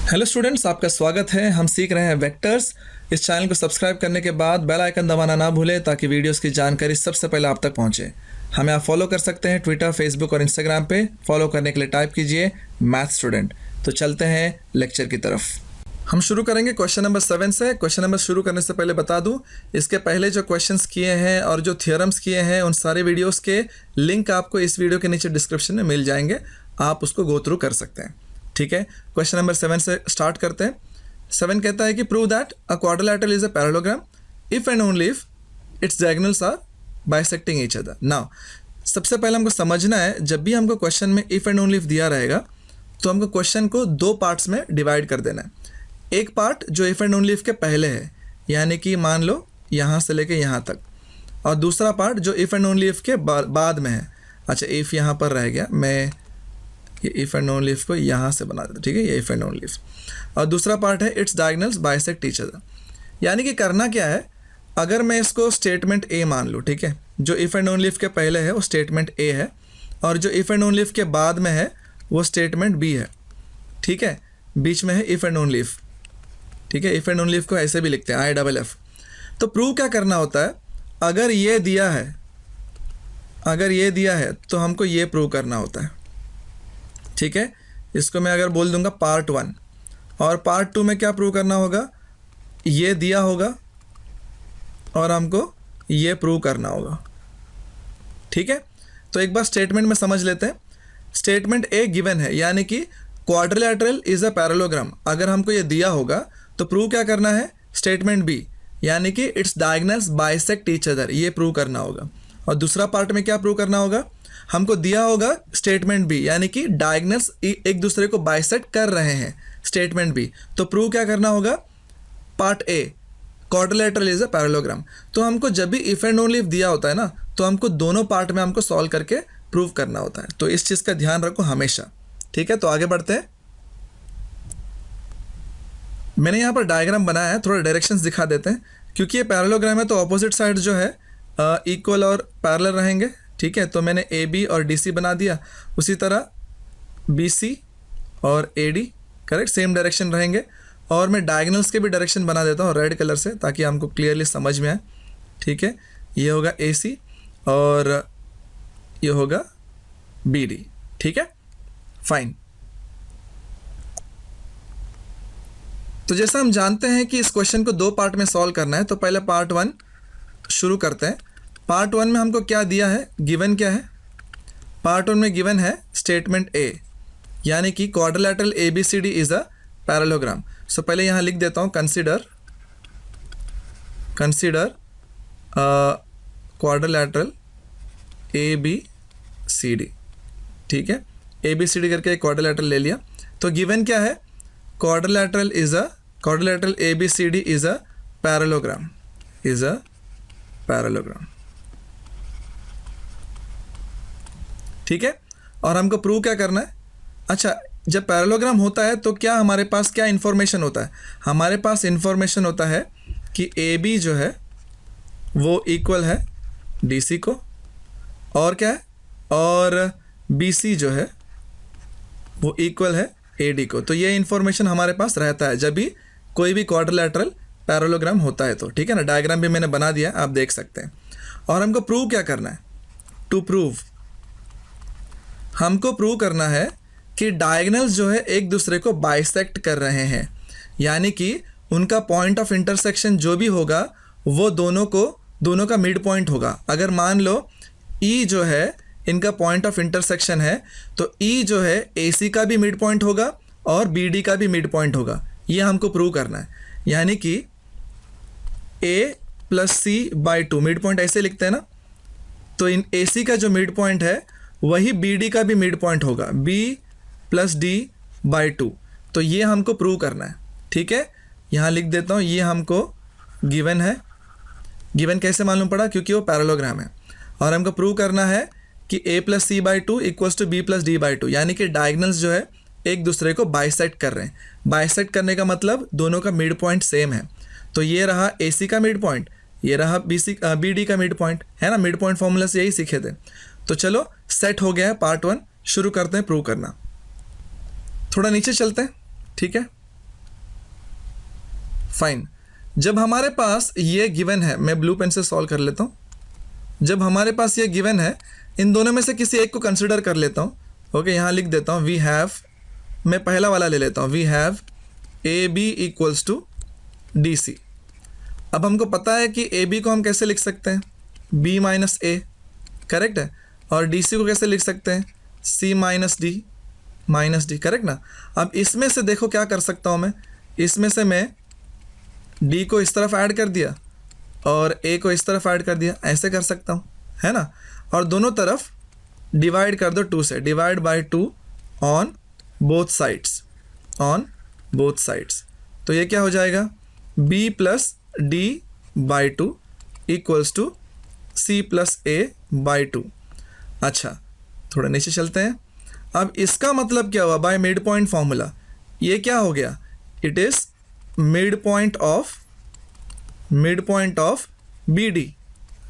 Hello students, आपका स्वागत है। हम सीख रहे हैं वेक्टर्स। इस चैनल को सब्सक्राइब करने के बाद बेल आइकन दबाना ना भूलें ताकि वीडियोस की जानकारी सबसे पहले आप तक पहुंचे। हमें आप फॉलो कर सकते हैं ट्विटर, फेसबुक और इंस्टाग्राम पे। फॉलो करने के लिए टाइप कीजिए मैथ स्टूडेंट। तो चलते हैं लेक्चर की तरफ। हम शुरू करेंगे क्वेश्चन नंबर 7 से। क्वेश्चन नंबर शुरू करने से पहले बता दूं, इसके पहले जो क्वेश्चंस किए हैं और जो थियोरम्स किए हैं उन सारे वीडियोस के लिंक आपको इस वीडियो के नीचे डिस्क्रिप्शन में मिल जाएंगे। आप उसको गो थ्रू कर सकते हैं। ठीक है, क्वेश्चन नंबर 7 से स्टार्ट करते हैं। 7 कहता है कि prove that a quadrilateral is a parallelogram if and only if its diagonals are bisecting each other. Now सबसे पहले हमको समझना है, जब भी हमको क्वेश्चन में इफ एंड ओनली इफ दिया रहेगा तो हमको क्वेश्चन को दो पार्ट्स में डिवाइड कर देना है। एक पार्ट जो इफ एंड ओनली इफ के पहले है, यानी कि मान लो यहाँ से लेके यहाँ तक, और दूसरा पार्ट जो इफ एंड ओनली इफ के बाद में है। अच्छा, इफ यहाँ पर रह गया, मैं ये इफ एंड ओनली इफ को यहाँ से बना देता। ठीक है, ये इफ एंड ओनली इफ। और दूसरा पार्ट है it's diagonals bisect each other. यानी कि करना क्या है, अगर मैं इसको स्टेटमेंट ए मान लूँ, ठीक है, जो इफ एंड ओनली इफ के पहले है वो स्टेटमेंट ए है, और जो इफ एंड ओनली इफ के बाद में है वो स्टेटमेंट बी है। ठीक है, बीच में है इफ एंड ओनली इफ। ठीक है, इफ एंड ओनली इफ को ऐसे भी लिखते हैं IFF। तो प्रूव क्या करना होता है, अगर ये दिया है तो हमको ये प्रूव करना होता है। ठीक है, इसको मैं अगर बोल दूंगा पार्ट 1, और पार्ट 2 में क्या प्रूव करना होगा, ये दिया होगा और हमको ये प्रूव करना होगा। ठीक है, तो एक बार स्टेटमेंट में समझ लेते हैं। स्टेटमेंट ए गिवन है, यानी कि क्वाड्रिलैटरल इज अ पैरेललोग्राम। अगर हमको ये दिया होगा तो प्रूव क्या करना है, स्टेटमेंट बी, यानी कि it's diagonals bisect each other, ये प्रूव करना होगा। और दूसरा पार्ट में क्या प्रूव करना होगा, हमको दिया होगा स्टेटमेंट बी, यानी कि डायगोनल्स एक दूसरे को बाइसेक्ट कर रहे हैं, स्टेटमेंट बी। तो प्रूव क्या करना होगा, part A, quadrilateral is a parallelogram. तो हमको जब भी इफ एंड ओनली इफ दिया होता है ना, तो हमको दोनों पार्ट में हमको सॉल्व करके प्रूव करना होता है। तो इस चीज़ का ध्यान रखो हमेशा। ठीक है, तो आगे बढ़ते हैं। मैंने यहाँ पर डायग्राम बनाया है, थोड़ा डायरेक्शंस दिखा देते हैं। क्योंकि ये पैरेललोग्राम है तो ऑपोजिट साइड जो है इक्वल और पैरेलल रहेंगे। ठीक है, तो मैंने AB और DC बना दिया, उसी तरह BC और AD करेक्ट सेम डायरेक्शन रहेंगे। और मैं डायगोनल्स के भी डायरेक्शन बना देता हूँ रेड कलर से, ताकि हमको क्लियरली समझ में आए। ठीक है, ये होगा AC और ये होगा BD। ठीक है, फाइन। तो जैसा हम जानते हैं कि इस क्वेश्चन को दो पार्ट में सॉल्व करना है, तो पहले पार्ट 1 शुरू करते हैं। पार्ट 1 में हमको क्या दिया है, गिवन क्या है, पार्ट 1 में गिवन है स्टेटमेंट ए, यानी कि quadrilateral ABCD is a parallelogram. So पहले यहाँ लिख देता हूँ कंसीडर क्वाड्रिलैटरल ABCD। ठीक है, ABCD करके एक क्वाड्रिलैटरल ले लिया। तो गिवन क्या है, quadrilateral ABCD is a parallelogram, ठीक है, और हमको प्रूव क्या करना है। अच्छा, जब पैरेललोग्राम होता है तो क्या हमारे पास क्या इन्फॉर्मेशन होता है, हमारे पास इन्फॉर्मेशन होता है कि AB जो है वो इक्वल है DC को, और क्या है, और BC जो है वो इक्वल है AD को। तो ये इन्फॉर्मेशन हमारे पास रहता है जब भी कोई भी क्वाड्रिलैटरल पैरेललोग्राम होता है। तो ठीक है ना, डायग्राम भी मैंने बना दिया, आप देख सकते हैं। और हमको प्रूव क्या करना है, टू प्रूव हमको प्रूव करना है कि डायगोनल्स जो है एक दूसरे को बाइसेक्ट कर रहे हैं, यानी कि उनका पॉइंट ऑफ इंटरसेक्शन जो भी होगा वो दोनों का मिड पॉइंट होगा। अगर मान लो E जो है इनका पॉइंट ऑफ इंटरसेक्शन है, तो E जो है AC का भी मिड पॉइंट होगा और BD का भी मिड पॉइंट होगा। ये हमको प्रूव करना है, यानी कि A + C/2 मिड पॉइंट ऐसे लिखते हैं ना, तो इन AC का जो मिड पॉइंट है वही BD का भी मिड पॉइंट होगा, B + D/2। तो ये हमको प्रूव करना है। ठीक है, यहाँ लिख देता हूँ, ये हमको गिवन है। गिवन कैसे मालूम पड़ा, क्योंकि वो पैरेललोग्राम है। और हमको प्रूव करना है कि A + C/2 = B + D/2, यानी कि डायगोनल्स जो है एक दूसरे को बाइसेक्ट कर रहे हैं। बाइसेक्ट करने का मतलब दोनों का मिड पॉइंट सेम है। तो ये रहा AC का मिड पॉइंट, ये रहा BD का मिड पॉइंट, है ना। मिड पॉइंट फॉर्मूला से यही सीखे थे। तो चलो सेट हो गया है पार्ट 1, शुरू करते हैं प्रूव करना। थोड़ा नीचे चलते हैं, ठीक है। फाइन। जब हमारे पास ये गिवन है, मैं ब्लू पेन से सॉल्व कर लेता हूँ। जब हमारे पास ये गिवन है, इन दोनों में से किसी एक को कंसिडर कर लेता हूँ। ओके, यहाँ लिख देता हूँ वी हैव, मैं पहला वाला ले लेता हूँ, we have A B equals to D C. अब हमको पता है कि ए बी को हम कैसे लिख सकते हैं, बी माइनस ए, करेक्ट है। और डी सी को कैसे लिख सकते हैं, सी माइनस डी, करेक्ट ना। अब इसमें से देखो क्या कर सकता हूँ मैं, इसमें से मैं डी को इस तरफ ऐड कर दिया और ए को इस तरफ ऐड कर दिया, ऐसे कर सकता हूँ, है ना। और दोनों तरफ डिवाइड कर दो 2 से, divide by 2 on both sides, तो ये क्या हो जाएगा, b plus d by 2 equals to c plus a by 2। अच्छा, थोड़ा नीचे चलते हैं। अब इसका मतलब क्या हुआ, बाय मिड पॉइंट फॉर्मूला ये क्या हो गया, it is mid point of B D,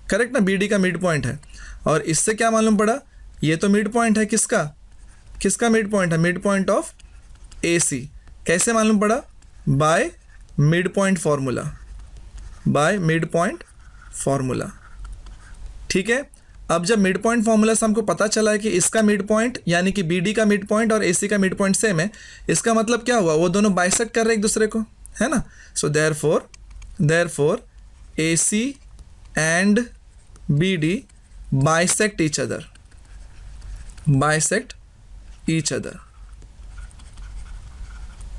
correct ना, बी डी का मिड पॉइंट है। और इससे क्या मालूम पड़ा, ये तो मिड पॉइंट है, किसका मिड पॉइंट है, मिड पॉइंट ऑफ ए सी। कैसे मालूम पड़ा, बाय मिड पॉइंट फॉर्मूला, ठीक है। अब जब मिड पॉइंट फॉर्मूला से हमको पता चला है कि इसका मिड पॉइंट यानी कि बी डी का मिड पॉइंट और ए सी का मिड पॉइंट सेम है, इसका मतलब क्या हुआ, वो दोनों बाइसेक्ट कर रहे हैं एक दूसरे को, है ना। So therefore A C and B D bisect each other.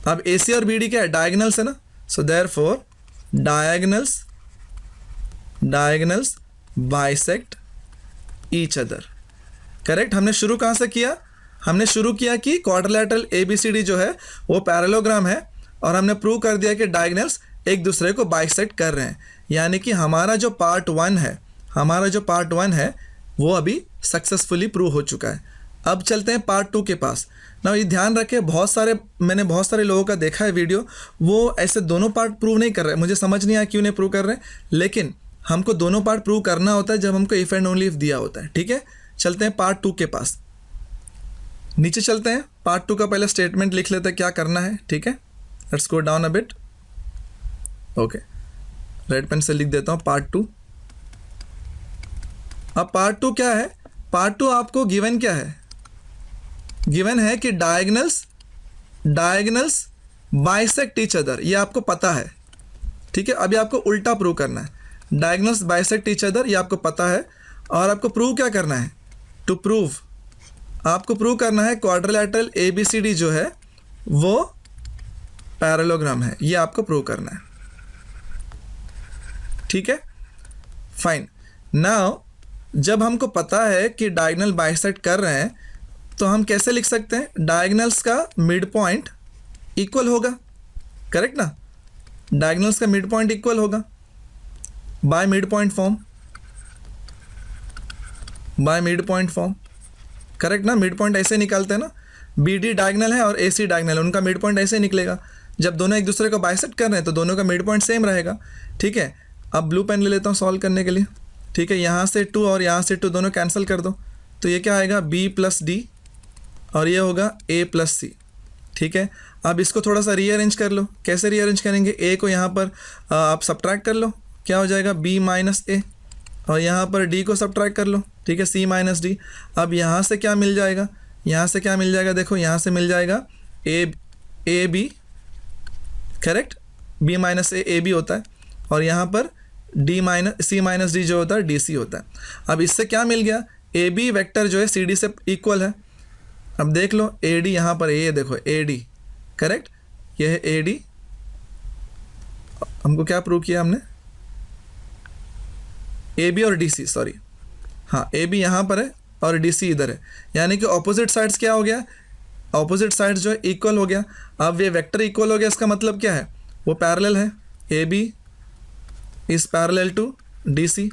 अब ए सी और बी डी क्या है, डायगनल्स है ना। So therefore diagonals bisect each other, correct. हमने शुरू कहाँ से किया, हमने शुरू किया कि क्वाड्रिलेटरल ABCD जो है वो पैरेललोग्राम है, और हमने प्रूव कर दिया कि डायगनल्स एक दूसरे को बाइसेक्ट कर रहे हैं। यानी कि हमारा जो पार्ट वन है वो अभी सक्सेसफुली प्रूव हो चुका है। अब चलते हैं पार्ट 2 के पास ना। ये ध्यान रखें, मैंने बहुत सारे लोगों का देखा है वीडियो, वो ऐसे दोनों पार्ट प्रूव नहीं कर रहे। मुझे समझ नहीं आया क्यों नहीं प्रूव कर रहे हैं, लेकिन हमको दोनों पार्ट प्रूव करना होता है जब हमको इफ एंड ओनली इफ दिया होता है, ठीक है। चलते हैं पार्ट 2 के पास, नीचे चलते हैं। पार्ट 2 का पहले स्टेटमेंट लिख लेते हैं क्या करना है, ठीक है। Let's go down a bit. Okay, red pen से लिख देता हूँ पार्ट 2। अब पार्ट 2 क्या है, पार्ट 2 आपको गिवन क्या है, गिवन है कि डायगनल्स बाइसेक्ट ईच अदर, ये आपको पता है, ठीक है। अभी आपको उल्टा प्रूव करना है, डायगनल्स बाइसेक्ट ईच अदर ये आपको पता है, और आपको प्रूव क्या करना है, आपको प्रूव करना है क्वाड्रिलेटरल ABCD जो है वो पैरेललोग्राम है, ये आपको प्रूव करना है, ठीक है। फाइन। नाउ जब हमको पता है कि डायगनल बाइसेक्ट कर रहे हैं, तो हम कैसे लिख सकते हैं, डायगनल्स का मिड पॉइंट इक्वल होगा, करेक्ट ना। डायगनल्स का मिड पॉइंट इक्वल होगा bye mid point form, correct ना। मिड पॉइंट ऐसे निकालते हैं ना, बी डी डायगनल है और ए सी डायगनल है, उनका मिड पॉइंट ऐसे निकलेगा। जब दोनों एक दूसरे को बाइसेक्ट कर रहे हैं तो दोनों का मिड पॉइंट सेम रहेगा, ठीक है। अब ब्लू पेन ले लेता हूँ सॉल्व करने के लिए, ठीक है। यहाँ से 2 और यहाँ से 2 दोनों कैंसिल कर दो, तो ये क्या आएगा, b प्लस डी, और ये होगा a प्लस सी, ठीक है। अब इसको थोड़ा सा रीअरेंज कर लो। कैसे रीअरेंज करेंगे, a को यहाँ पर आप सब्ट्रैक्ट कर लो, क्या हो जाएगा, b माइनस ए, और यहाँ पर d को सब्ट्रैक्ट कर लो, ठीक है, c माइनस डी। अब यहाँ से क्या मिल जाएगा, देखो यहाँ से मिल जाएगा A B, correct, b minus A B होता है, और यहाँ पर सी माइनस डी जो होता है डी सी होता है। अब इससे क्या मिल गया, ए बी वेक्टर जो है सी डी से इक्वल है। अब देख लो ए डी, यहाँ पर ये देखो ए डी, करेक्ट, ये है ए डी। हमको क्या प्रूव किया हमने, ए बी और डी सी, सॉरी, हाँ, ए बी यहाँ पर है और डी सी इधर है, यानी कि ऑपोजिट साइड्स क्या हो गया, ऑपोजिट साइड्स जो है इक्वल हो गया। अब ये वेक्टर इक्वल हो गया, इसका मतलब क्या है, वो पैरेलल है, A B is parallel to D C,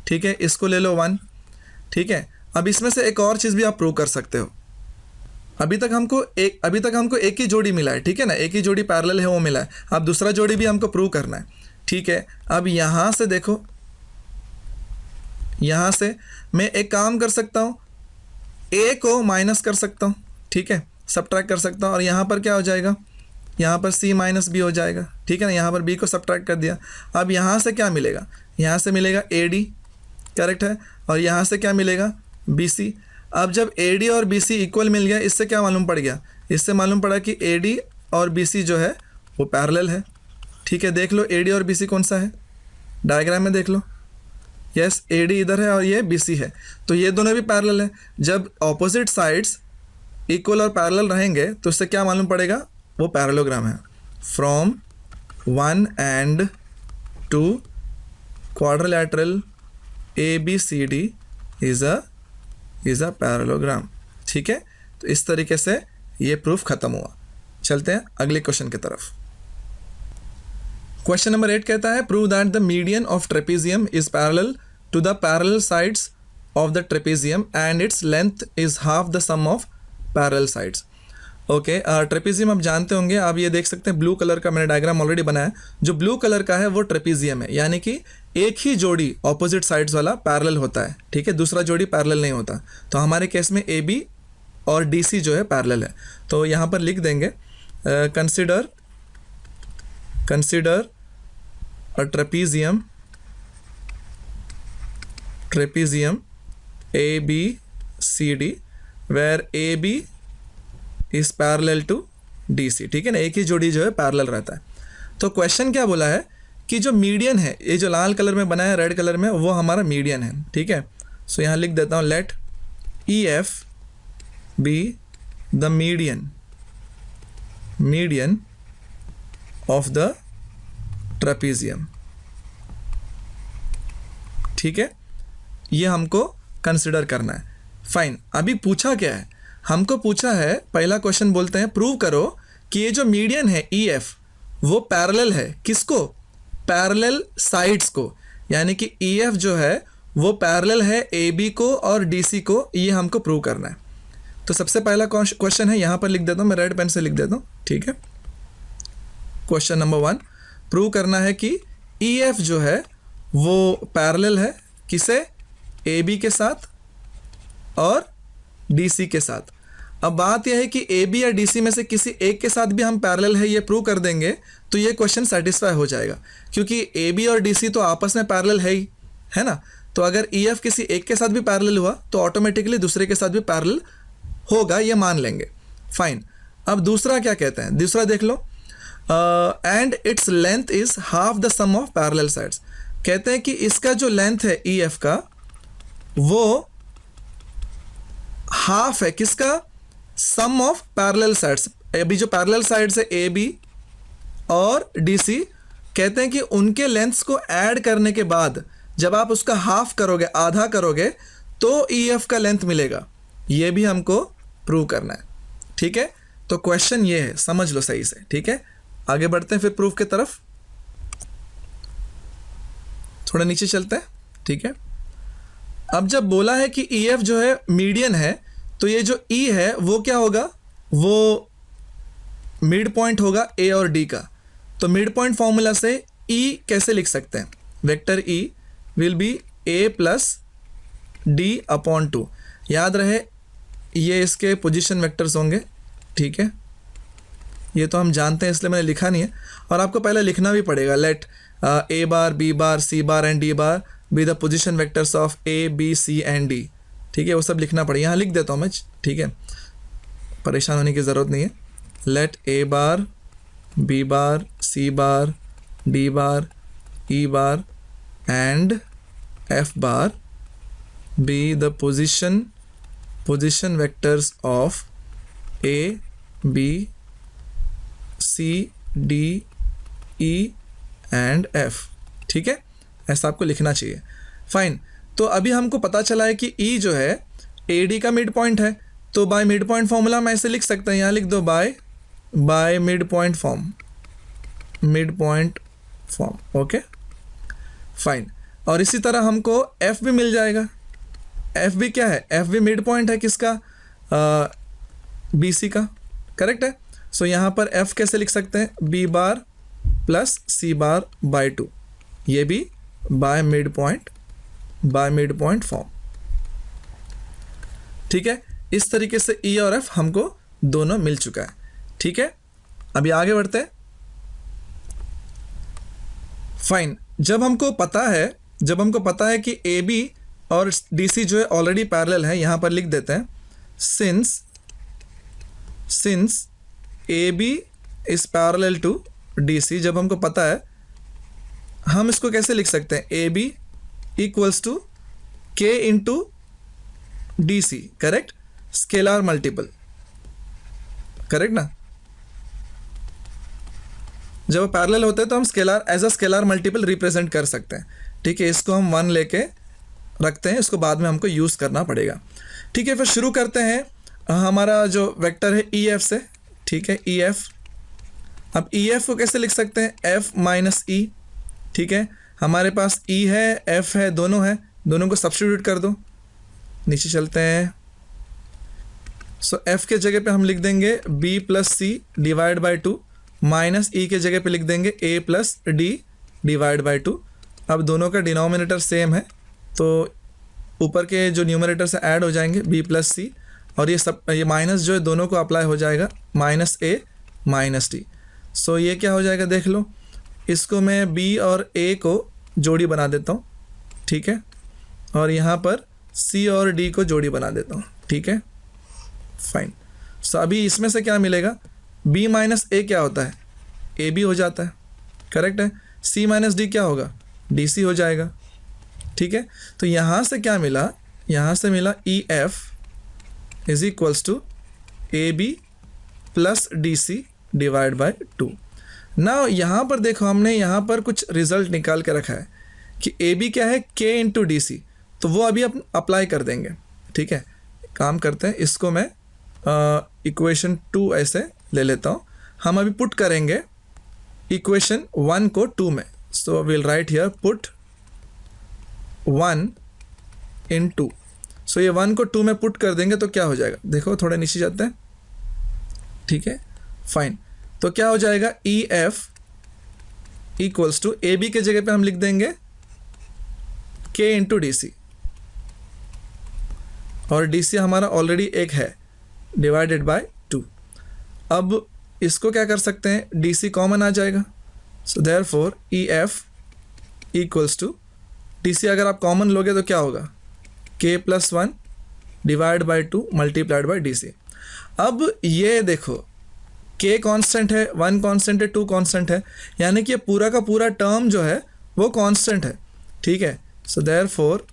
ठीक है। इसको ले लो 1, ठीक है। अब इसमें से एक और चीज़ भी आप प्रूव कर सकते हो। अभी तक हमको एक ही जोड़ी मिला है, ठीक है ना, एक ही जोड़ी पैरेलल है वो मिला है। अब दूसरा जोड़ी भी हमको प्रूव करना है, ठीक है। अब यहाँ से देखो, यहाँ से मैं एक काम कर सकता हूँ, a को माइनस कर सकता हूँ, ठीक है, सब्ट्रैक्ट कर सकता हूँ, और यहाँ पर क्या हो जाएगा, यहाँ पर C माइनस बी हो जाएगा, ठीक है ना। यहाँ पर B को सब्ट्रैक्ट कर दिया। अब यहाँ से क्या मिलेगा, यहाँ से मिलेगा AD, करेक्ट है, और यहाँ से क्या मिलेगा BC। अब जब AD और BC इक्वल मिल गया, इससे क्या मालूम पड़ गया, इससे मालूम पड़ा कि AD और BC जो है वो पैरेलल है, ठीक है। देख लो AD और BC कौन सा है, डायग्राम में देख लो, यस AD इधर है और ये BC है, तो ये दोनों भी पैरेलल है। जब ऑपोजिट साइड्स इक्वल और पैरेलल रहेंगे तो इससे क्या मालूम पड़ेगा, वो पैरेललोग्राम है। From 1 and 2 quadrilateral ABCD is a parallelogram, ठीक है। तो इस तरीके से ये प्रूफ खत्म हुआ। चलते हैं अगले क्वेश्चन की तरफ। क्वेश्चन नंबर 8 कहता है prove that the median of trapezium is parallel to the parallel sides of the trapezium and its length is half the sum of parallel sides. Okay, trapezium आप जानते होंगे, आप ये देख सकते हैं ब्लू कलर का मैंने डायग्राम ऑलरेडी बनाया है। जो ब्लू कलर का है वो ट्रेपेजियम है, यानी कि एक ही जोड़ी ऑपोजिट साइड्स वाला पैरेलल होता है, ठीक है, दूसरा जोड़ी पैरेलल नहीं होता। तो हमारे केस में AB और DC जो है पैरेलल है। तो यहाँ पर लिख देंगे consider a trapezium ABCD where AB is parallel to DC, ठीक है ना, एक ही जोड़ी जो है पैरेलल रहता है। तो क्वेश्चन क्या बोला है कि जो मीडियन है, ये जो लाल कलर में बना है रेड कलर में, वो हमारा मीडियन है, ठीक है। सो यहाँ लिख देता हूँ let EF be the median of the trapezium, ठीक है, ये हमको कंसिडर करना है। फाइन, अभी पूछा क्या है, हमको पूछा है, पहला क्वेश्चन बोलते हैं प्रूव करो कि ये जो मीडियन है EF वो पैरेलल है, किसको, पैरेलल साइड्स को, यानी कि EF जो है वो पैरेलल है AB को और DC को, ये हमको प्रूव करना है। तो सबसे पहला क्वेश्चन है, यहाँ पर लिख देता हूँ, मैं रेड पेन से लिख देता हूँ, ठीक है। क्वेश्चन नंबर 1, प्रूव करना है कि EF जो है वो पैरेलल है किसे, AB के साथ और DC के साथ। अब बात यह है कि AB या DC में से किसी एक के साथ भी हम पैरेलल है ये प्रूव कर देंगे तो ये क्वेश्चन सेटिस्फाई हो जाएगा, क्योंकि AB और DC तो आपस में पैरेलल है ना। तो अगर EF किसी एक के साथ भी पैरेलल हुआ तो ऑटोमेटिकली दूसरे के साथ भी पैरेलल होगा, ये मान लेंगे। फाइन, अब दूसरा क्या कहते हैं, दूसरा देख लो, and its length is half the sum of parallel sides. कहते हैं कि इसका जो लेंथ है EF का वो हाफ है किसका, सम ऑफ पैरेलल साइड्स। अभी जो पैरेलल साइड्स है AB और DC, कहते हैं कि उनके लेंथ्स को ऐड करने के बाद जब आप उसका हाफ करोगे, आधा करोगे, तो EF का लेंथ मिलेगा। ये भी हमको प्रूव करना है, ठीक है। तो क्वेश्चन ये है, समझ लो सही से, ठीक है। आगे बढ़ते हैं फिर प्रूफ की तरफ, थोड़ा नीचे चलते हैं, ठीक है। अब जब बोला है कि EF जो है मीडियन है, तो ये जो E है वो क्या होगा, वो मिड पॉइंट होगा A और D का। तो मिड पॉइंट फॉर्मूला से E कैसे लिख सकते हैं, vector E will be A plus D upon 2। याद रहे ये इसके पोजीशन वेक्टर्स होंगे, ठीक है, ये तो हम जानते हैं इसलिए मैंने लिखा नहीं है, और आपको पहले लिखना भी पड़ेगा। Let A bar B bar C bar and D bar be the position vectors of A B C and D, ठीक है, वो सब लिखना पड़ेगा। यहाँ लिख देता हूँ मैं, ठीक है, परेशान होने की ज़रूरत नहीं है। Let A bar B bar C bar D bar E bar and F bar be the position vectors of A B C D E and F, ठीक है, ऐसा आपको लिखना चाहिए। फाइन, तो अभी हमको पता चला है कि E जो है AD का मिड पॉइंट है, तो बाय मिड पॉइंट फॉर्मूला मैं ऐसे लिख सकता हूँ, यहाँ लिख दो bye mid point form, okay fine. और इसी तरह हमको F भी मिल जाएगा। F भी क्या है, F भी मिड पॉइंट है किसका, BC का, करेक्ट है। सो यहाँ पर F कैसे लिख सकते हैं, B bar plus C bar bye 2, ये भी बाय मिड पॉइंट फॉर्म, ठीक है। इस तरीके से E और F हमको दोनों मिल चुका है, ठीक है। अभी आगे बढ़ते हैं। फाइन, जब हमको पता है कि ए बी और डी सी जो है ऑलरेडी पैरेलल है, यहाँ पर लिख देते हैं since A B is parallel to D C. जब हमको पता है, हम इसको कैसे लिख सकते हैं, A B equals to k into D C, correct, scalar multiple, correct ना। जब पैरेलल होते हैं तो हम scalar as a scalar multiple represent कर सकते हैं, ठीक है। इसको हम 1 लेके रखते हैं, इसको बाद में हमको यूज़ करना पड़ेगा, ठीक है। फिर शुरू करते हैं हमारा जो वेक्टर है ई एफ से, ठीक है, ई एफ। अब ई एफ को कैसे लिख सकते हैं, एफ माइनस ई, ठीक है। हमारे पास ई है, एफ है, दोनों है, दोनों को सब्स्टिट्यूट कर दो। नीचे चलते हैं। सो एफ के जगह पे हम लिख देंगे B plus C divide by 2, minus E के जगह पे लिख देंगे A plus D divide by 2। अब दोनों का डिनोमिनेटर सेम है तो ऊपर के जो न्यूमरेटर से ऐड हो जाएंगे बी प्लस सी, और ये माइनस जो है दोनों को अप्लाई हो जाएगा, माइनस ए माइनस डी। सो ये क्या हो जाएगा देख लो, इसको मैं बी और ए को जोड़ी बना देता हूँ, ठीक है, और यहाँ पर सी और डी को जोड़ी बना देता हूँ, ठीक है, फाइन। सो अभी इसमें से क्या मिलेगा, b माइनस ए क्या होता है, ए बी हो जाता है, करेक्ट है। c माइनस डी क्या होगा, डी सी हो जाएगा, ठीक है। तो यहाँ से क्या मिला, यहाँ से मिला E F is equals to A B plus D C divide by 2। ना यहाँ पर देखो, हमने यहाँ पर कुछ रिजल्ट निकाल के रखा है कि ए बी क्या है, के इंटू डी सी, तो वो अभी हम अप्लाई कर देंगे, ठीक है। काम करते हैं, इसको मैं इक्वेशन 2 ऐसे ले लेता हूँ। हम अभी पुट करेंगे इक्वेशन 1 को 2 में। So will write here put 1 इन 2। सो ये 1 को 2 में पुट कर देंगे तो क्या हो जाएगा, देखो थोड़े नीचे जाते हैं, ठीक है, फाइन। तो क्या हो जाएगा, E F equals to A B के जगह पे हम लिख देंगे के इंटू डी सी, और डी सी हमारा ऑलरेडी एक है, डिवाइडेड बाय 2। अब इसको क्या कर सकते हैं, डी सी कॉमन आ जाएगा। So therefore E F equals to D C अगर आप कॉमन लोगे तो क्या होगा, k plus 1 divide by 2 multiplied by D C. अब ये देखो, के कांस्टेंट है, 1 कांस्टेंट है, 2 कांस्टेंट है, यानी कि ये पूरा का पूरा टर्म जो है वो कांस्टेंट है, ठीक है। सो देयरफॉर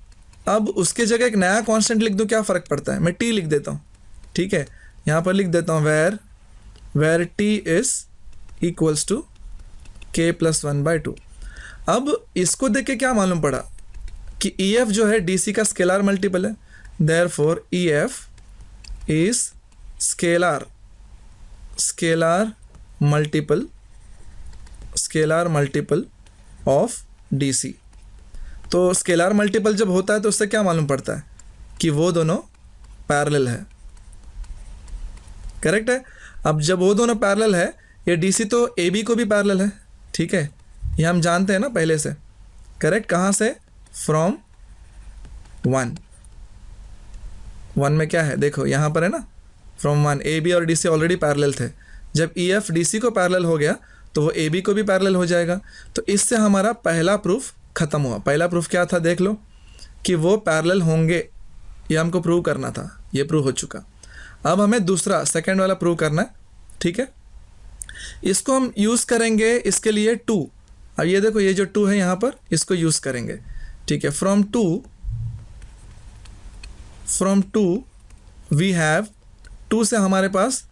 अब उसके जगह एक नया कांस्टेंट लिख दूँ, क्या फ़र्क पड़ता है, मैं टी लिख देता हूँ, ठीक है। यहाँ पर लिख देता हूँ where t is equals to k plus 1 by 2। अब इसको देख के क्या मालूम पड़ा कि ई एफ जो है डी सी का स्केलर मल्टीपल है, therefore E F is scalar multiple of D C. तो स्केलर मल्टीपल जब होता है तो उससे क्या मालूम पड़ता है कि वो दोनों पैरेलल है, करेक्ट है। अब जब वो दोनों पैरेलल है, ये डी सी तो ए बी को भी पैरेलल है, ठीक है, ये हम जानते हैं ना पहले से, करेक्ट। कहाँ से, फ्रॉम 1 में क्या है, देखो यहाँ पर है ना, फ्रॉम 1 ए बी और डी सी ऑलरेडी पैरेलल थे। जब ई एफ डी सी को पैरेलल हो गया तो वो ए बी को भी पैरेलल हो जाएगा। तो इससे हमारा पहला प्रूफ ख़त्म हुआ। पहला प्रूफ क्या था, देख लो कि वो पैरेलल होंगे, ये हमको प्रूव करना था, ये प्रूव हो चुका। अब हमें दूसरा सेकंड वाला प्रूव करना है, ठीक है। इसको हम यूज़ करेंगे इसके लिए 2। अब ये देखो, ये जो 2 है यहाँ पर, इसको यूज़ करेंगे, ठीक है। फ्रॉम 2 वी हैव 2 से हमारे पास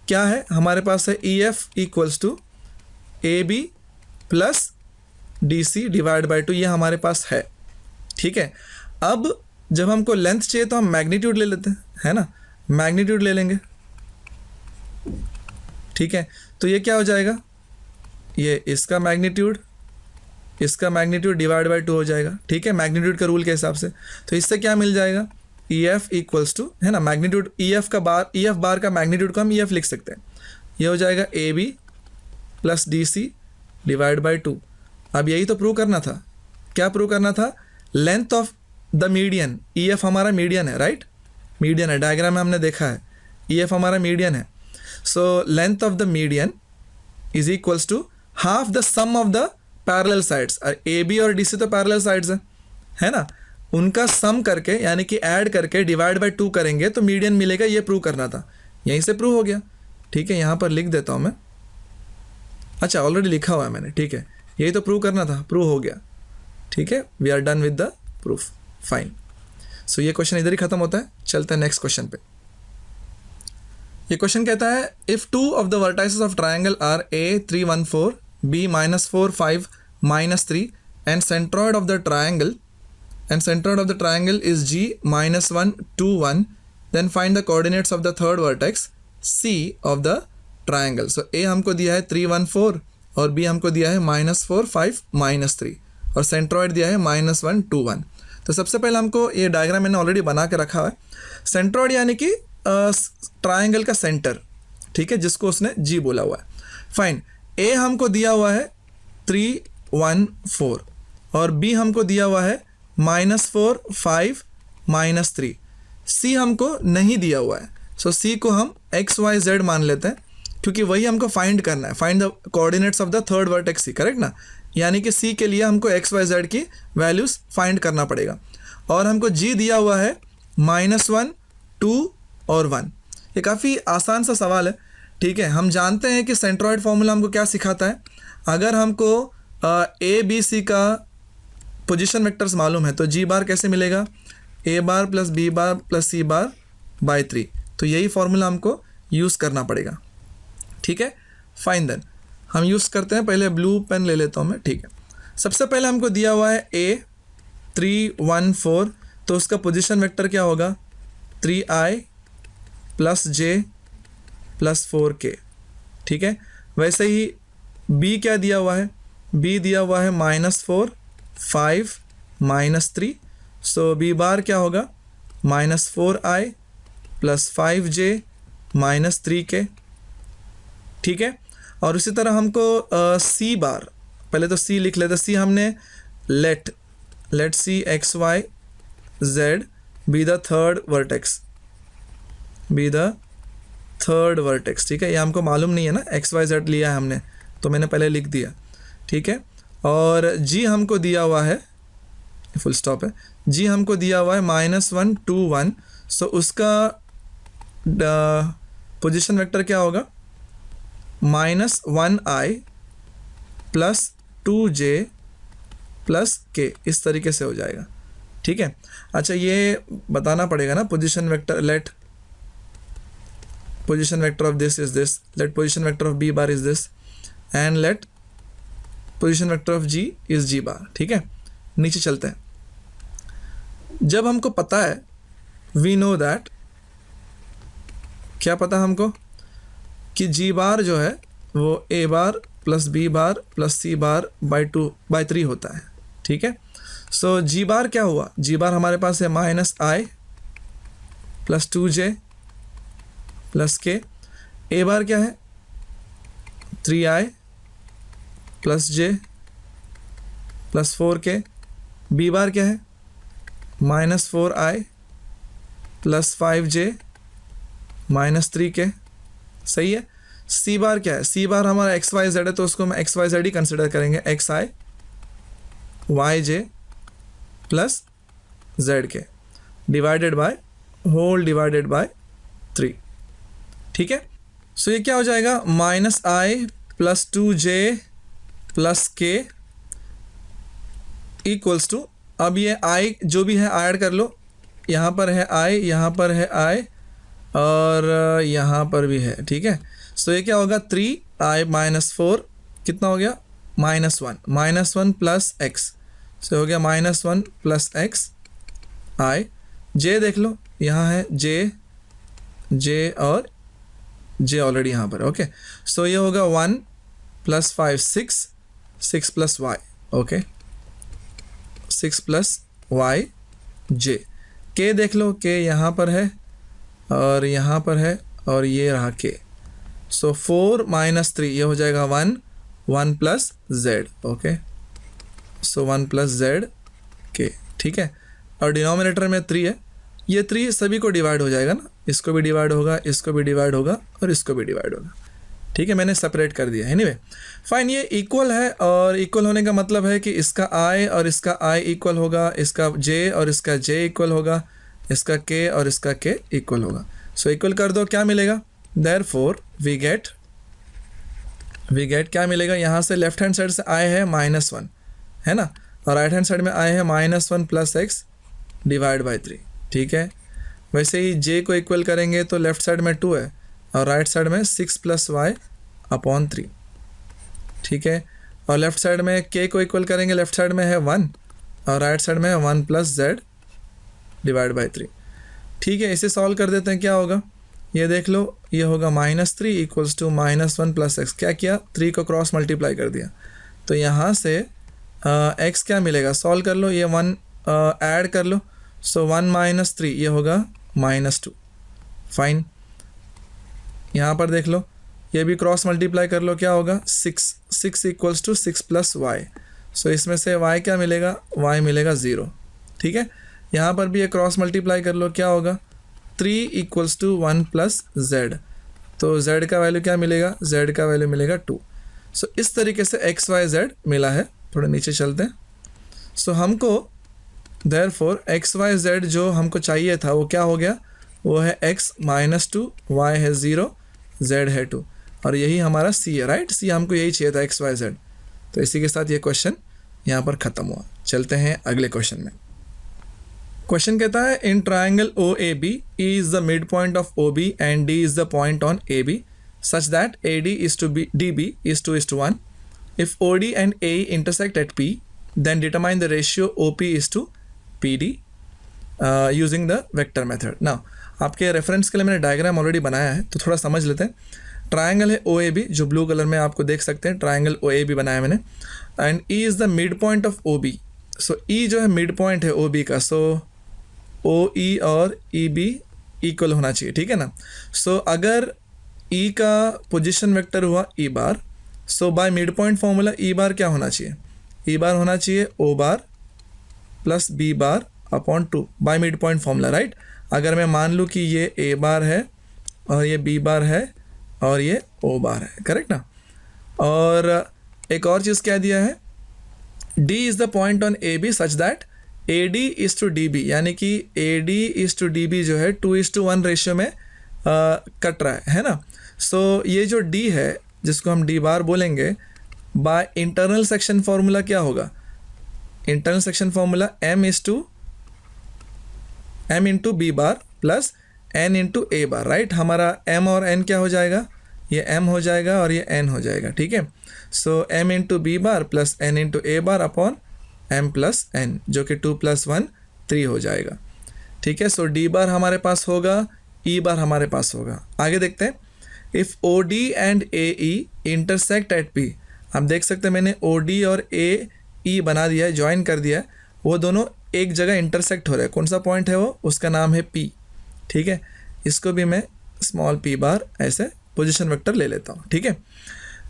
क्या है, हमारे पास है E F equals to A B plus D C divide by 2, ये हमारे पास है, ठीक है। अब जब हमको लेंथ चाहिए तो हम मैग्नीट्यूड ले लेते हैं, है ना, मैग्नीट्यूड ले लेंगे, ठीक है। तो ये क्या हो जाएगा, ये इसका मैग्नीट्यूड डिवाइड बाई 2 हो जाएगा, ठीक है, मैग्नीट्यूड का रूल के हिसाब से। तो इससे क्या मिल जाएगा, ई एफ इक्वल्स टू, है ना, मैग्नीट्यूड ई एफ बार का मैग्नीट्यूड को हम ई एफ लिख सकते हैं, ये हो जाएगा A B plus D C divide by 2। अब यही तो प्रूव करना था, क्या प्रूव करना था, length of the median. E F हमारा मीडियन है, राइट, मीडियन है, डायग्राम में हमने देखा है, ई एफ हमारा मीडियन है। So length of the median is equals to half the sum of the parallel sides. A B और डी सी तो पैरेलल साइड्स है ना, उनका सम करके यानी कि ऐड करके डिवाइड बाय 2 करेंगे तो मीडियन मिलेगा, ये प्रूव करना था, यहीं से प्रूव हो गया। ठीक है, यहाँ पर लिख देता हूँ मैं, अच्छा ऑलरेडी लिखा हुआ है मैंने, ठीक है, यही तो प्रूव करना था, प्रूव हो गया। ठीक है, we are done with the proof, fine. So ये क्वेश्चन इधर ही खत्म होता है, चलते हैं नेक्स्ट क्वेश्चन पे। ये क्वेश्चन कहता है if 2 of the vertices of triangle are A 3 1 4 B -4 5 -3 and centroid of the triangle is G -1 2 1, then find the coordinates of the third vertex C of the triangle. So A हमको दिया है 3 1 4 और B हमको दिया है -4 5 -3 और centroid दिया है -1 2 1। तो सबसे पहले हमको ये डायग्राम मैंने ऑलरेडी बना के रखा है। सेंट्रॉइड यानी कि ट्राइंगल का सेंटर, ठीक है, जिसको उसने G बोला हुआ है। फाइन, A हमको दिया हुआ है 3 1 4 और B हमको दिया हुआ है -4 5 -3। C हमको नहीं दिया हुआ है, सो C को हम x y z मान लेते हैं क्योंकि वही हमको फाइंड करना है, find the coordinates of the third vertex C, correct ना। यानी कि C के लिए हमको x y z की वैल्यूज़ फाइंड करना पड़ेगा और हमको G दिया हुआ है -1 2 और 1। ये काफ़ी आसान सा सवाल है, ठीक है। हम जानते हैं कि सेंट्रॉइड फॉर्मूला हमको क्या सिखाता है, अगर हमको ए बी सी का पोजीशन वेक्टर्स मालूम है तो G बार कैसे मिलेगा, A bar plus B bar plus C bar by 3। तो यही फॉर्मूला हमको यूज़ करना पड़ेगा, ठीक है। फाइन, देन हम यूज़ करते हैं, पहले ब्लू पेन ले लेता हूँ मैं, ठीक है। सबसे पहले हमको दिया हुआ है A 3 1 4, तो उसका पोजीशन वेक्टर क्या होगा 3i plus j plus 4k, ठीक है। वैसे ही B क्या दिया हुआ है, B दिया हुआ है -4 5 -3, सो B बार क्या होगा -4i प्लस 5j -3k, ठीक है। और उसी तरह हमको C बार, पहले तो C लिख लेते, C हमने let C x y z be the third vertex, ठीक है। ये हमको मालूम नहीं है ना, x y z लिया है हमने तो मैंने पहले लिख दिया, ठीक है। और G हमको दिया हुआ है, फुल स्टॉप है, G हमको दिया हुआ है -1 2 1, सो उसका पोजीशन वेक्टर क्या होगा -1i plus 2j plus k, इस तरीके से हो जाएगा, ठीक है। अच्छा ये बताना पड़ेगा ना, position vector, let position vector of this is this, let position vector of B bar is this and let position vector of G is G bar, ठीक है। नीचे चलते हैं। जब हमको पता है, वी नो दैट, क्या पता हमको कि G बार जो है वो A bar plus B bar plus C bar by 3 होता है, ठीक है। सो G बार क्या हुआ, G बार हमारे पास है -i plus 2j plus k, A बार क्या है 3i plus j plus 4k, B बार क्या है -4i plus 5j minus 3k, सही है। C बार क्या है, C बार हमारा x y z है तो उसको हम x y z ही कंसिडर करेंगे, xi yj plus zk divided by whole divided by 3, ठीक है। सो ये क्या हो जाएगा -i plus 2j plus k equals to, अब ये i जो भी है ऐड कर लो, यहाँ पर है i, यहाँ पर है i और यहाँ पर भी है, ठीक है। सो ये क्या होगा 3i -4 कितना हो गया -1 प्लस x, सो हो गया -1 प्लस x i, j देख लो यहाँ है j और j ऑलरेडी यहाँ पर, ओके। सो ये होगा 1 plus 5 6 plus y, okay, 6 plus y j, k देख लो, k यहाँ पर है और यहाँ पर है और ये रहा k, सो 4 - 3 ये हो जाएगा 1 प्लस z, ओके, सो 1 प्लस z k, ठीक है। और डिनोमिनेटर में 3 है, ये 3 सभी को डिवाइड हो जाएगा ना, इसको भी डिवाइड होगा, इसको भी डिवाइड होगा और इसको भी डिवाइड होगा, ठीक है, मैंने सेपरेट कर दिया। एनीवे फाइन, ये इक्वल है और इक्वल होने का मतलब है कि इसका i और इसका i इक्वल होगा, इसका j और इसका j इक्वल होगा, इसका k और इसका k इक्वल होगा। सो इक्वल कर दो, क्या मिलेगा? देयरफॉर वी गेट क्या मिलेगा? यहाँ से लेफ्ट हैंड साइड से i है -1 है ना, और राइट हैंड साइड में i है -1 + x डिवाइड बाई 3। ठीक है, वैसे ही j को इक्वल करेंगे तो लेफ्ट साइड में 2 है और राइट साइड में 6 + y अपॉन 3। ठीक है, और लेफ्ट साइड में k को इक्वल करेंगे, लेफ्ट साइड में है 1 और राइट साइड में है 1 + z डिवाइड बाई 3। ठीक है, इसे सॉल्व कर देते हैं, क्या होगा ये देख लो, ये होगा -3 = -1 + x। क्या किया? 3 को क्रॉस मल्टीप्लाई कर दिया, तो यहाँ से x क्या मिलेगा? सॉल्व कर लो, ये 1 ऐड कर लो, सो 1 - 3 ये होगा -2। फाइन, यहाँ पर देख लो, ये भी क्रॉस मल्टीप्लाई कर लो, क्या होगा? 6 = 6 + y। सो इसमें से y क्या मिलेगा? y मिलेगा 0। ठीक है, यहाँ पर भी ये क्रॉस मल्टीप्लाई कर लो, क्या होगा? 3 = 1 + z। तो z का वैल्यू क्या मिलेगा? z का वैल्यू मिलेगा 2। सो इस तरीके से x y z मिला है। थोड़ा नीचे चलते हैं। सो हमको देयरफॉर x y z जो हमको चाहिए था वो क्या हो गया? वो है x -2, y है 0, z है 2, और यही हमारा c है, राइट? c हमको यही चाहिए था, x y z। तो इसी के साथ ये क्वेश्चन यहाँ पर ख़त्म हुआ। चलते हैं अगले क्वेश्चन में। क्वेश्चन कहता है in triangle O A B, E is the mid point of O B and D is the point on A B such that A D is to B D B is 2:1। If O D and A intersect at P then determine the ratio O P is to P D using the vector method. Now आपके reference के लिए मैंने diagram already बनाया है, तो थोड़ा समझ लेते हैं। ट्राइंगल है ओ ए बी, जो ब्लू कलर में आपको देख सकते हैं, ट्राइंगल ओ ए बी बनाया मैंने, and E is the mid point of O B. So E जो है मिड पॉइंट है ओ बी का, सो ओ ई और ई बी इक्वल होना चाहिए। ठीक है ना। सो अगर ई का पोजीशन वेक्टर हुआ E bar, so by mid point formula E bar क्या होना चाहिए? ई बार होना चाहिए O bar plus B bar upon 2 by mid point formula, right? अगर मैं मान लूँ कि ये ए बार है और ये बी बार है और ये ओ बार है, करेक्ट ना। और एक और चीज़ क्या दिया है, D is the point on A B such that A D is to D B, यानी कि A D is to D B जो है 2:1 रेशियो में कट रहा है ना। सो ये जो डी है जिसको हम डी बार बोलेंगे, बाय इंटरनल सेक्शन फॉर्मूला क्या होगा? Internal section formula m into B bar plus n into A bar, right? हमारा m और n क्या हो जाएगा? ये m हो जाएगा और ये n हो जाएगा, ठीक है। So m into B bar plus n into A bar upon m plus n, जो कि 2 + 1 3 हो जाएगा, ठीक है। सो डी बार हमारे पास होगा, ई बार हमारे पास होगा। आगे देखते हैं, if O D and A E intersect at P. आप देख सकते हैं मैंने ओ डी और ए ई बना दिया है, ज्वाइन कर दिया है, वो दोनों एक जगह इंटरसेक्ट हो रहे हैं। कौन सा पॉइंट है वो? उसका नाम है पी, ठीक है। इसको भी मैं स्मॉल पी बार ऐसे पोजीशन वेक्टर ले लेता हूँ, ठीक है।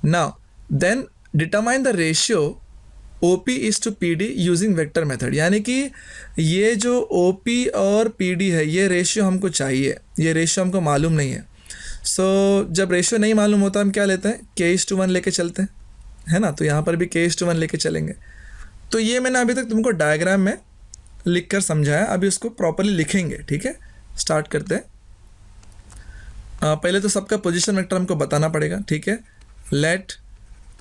Now then determine the ratio O P is to P D using vector method, यानी कि ये जो ओ पी और पी डी है ये रेशियो हमको चाहिए, ये रेशियो हमको मालूम नहीं है। सो जब रेशियो नहीं मालूम होता हम क्या लेते हैं? k:1 लेके चलते हैं, है ना। तो यहाँ पर भी k:1 लेके चलेंगे। तो ये मैंने अभी तक तुमको डायग्राम में लिख कर समझाया, अभी उसको प्रॉपरली लिखेंगे, ठीक है। स्टार्ट करते हैं। पहले तो सबका पोजीशन वेक्टर हमको बताना पड़ेगा, ठीक है। लेट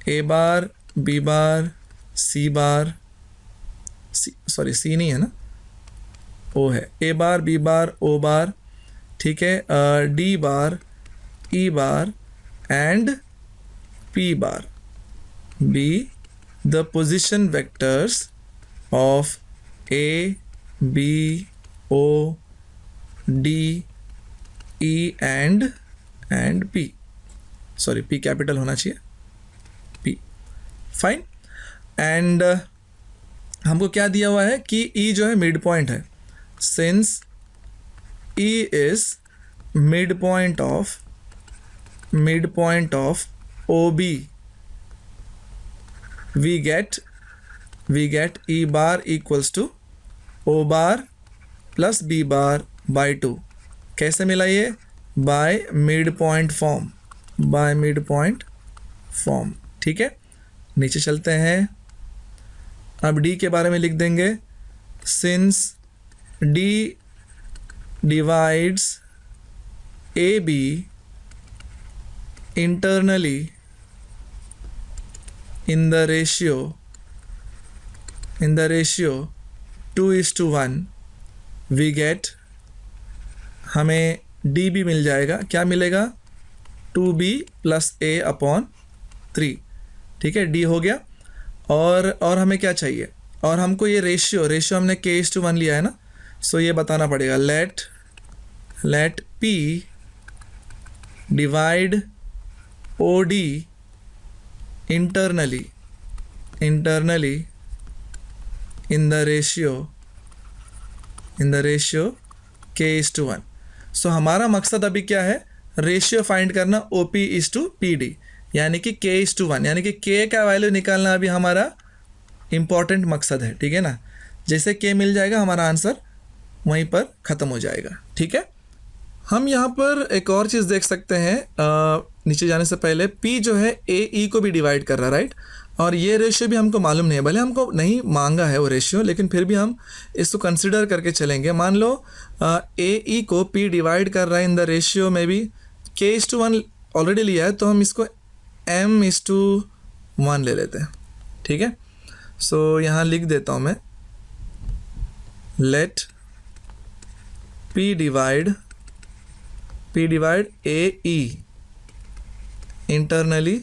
ए बार बी बार सी बार सी नहीं है ना, ओ है, ए बार बी बार ओ बार, ठीक है, D bar E bar and P bar be the position vectors of A B O D E and P. Sorry, P capital होना चाहिए, पी, फाइन। एंड हमको क्या दिया हुआ है कि ई जो है मिड पॉइंट है, since E is mid point of O B, we get E bar equals to O bar plus B bar by 2। कैसे मिला ये? By mid point form, by mid point form. ठीक है, नीचे चलते हैं। अब डी के बारे में लिख देंगे, since D divides A B internally in the ratio 2:1 we get, हमें डी भी मिल जाएगा। क्या मिलेगा? 2b + a/3। ठीक है, डी हो गया। और हमें क्या चाहिए? और हमको ये रेशियो हमने k:1 लिया है ना, सो ये बताना पड़ेगा। Let p divide OD internally in the ratio k:1। So हमारा मकसद अभी क्या है? रेशियो फाइंड करना OP:PD, यानी कि k:1, यानी कि k का वैल्यू निकालना अभी हमारा इम्पॉर्टेंट मकसद है। ठीक है ना, जैसे k मिल जाएगा हमारा आंसर वहीं पर ख़त्म हो जाएगा। ठीक है, हम यहाँ पर एक और चीज़ देख सकते हैं। नीचे जाने से पहले P जो है AE को भी डिवाइड कर रहा है, राइट। और ये रेशियो भी हमको मालूम नहीं है, भले हमको नहीं मांगा है वो रेशियो, लेकिन फिर भी हम इसको कंसिडर करके चलेंगे। मान लो AE को P डिवाइड कर रहा है इन द रेशियो में भी k:1 ऑलरेडी लिया है, तो हम इसको m:1 ले लेते हैं। ठीक है, सो यहाँ लिख देता हूँ मैं, let P divide AE internally